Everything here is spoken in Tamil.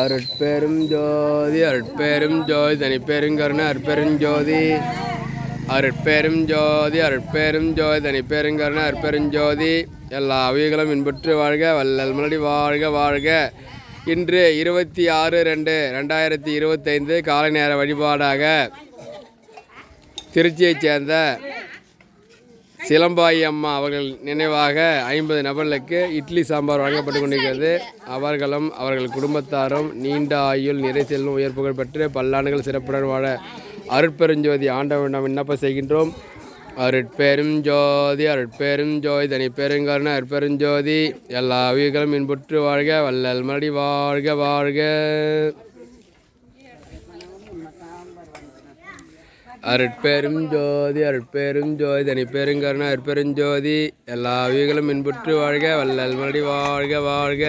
அருட்பெரும் ஜோதி அருட்பெரும் ஜோதி தனிப்பெருங்கருணை அருட்பெருஞ்சோதி அருட்பெரும் ஜோதி அருட்பெரும் ஜோதி தனிப்பெருங்கருணை அருட்பெருஞ்சோதி எல்லா அவைகளும் இன்புற்று வாழ்க வள்ளல் மலடி வாழ்க வாழ்க. இன்று 26/2/2025 காலை நேர வழிபாடாக திருச்சியைச் சேர்ந்த சிலம்பாயி அம்மா அவர்கள் நினைவாக 50 நபர்களுக்கு இட்லி சாம்பார் வழங்கப்பட்டு கொண்டிருக்கிறது. அவர்களும் அவர்கள் குடும்பத்தாரும் நீண்ட ஆயுள் நிறை செல்லும் உயர் புகழ் பெற்று பல்லாண்டுகள் சிறப்புடன் வாழ அருட்பெருஞ்சோதி ஆண்டவன் நாம் விண்ணப்பம் செய்கின்றோம். அருட்பெரும் ஜோதி அருட்பெரும் ஜோதி தனிப்பெருங்கருணை அருட்பெருஞ்சோதி எல்லா உயிர்களும் இன்புற்று வாழ்க வள்ளல் மலடி வாழ்க வாழ்க. அருட்பெரும் ஜோதி அருட்பெரும் ஜோதி தனிப்பெருங்கருணை அருட்பெருஞ்சோதி எல்லா உயிர்களும் இன்புற்று வாழ்க வள்ளல் மலடி வாழ்க வாழ்க.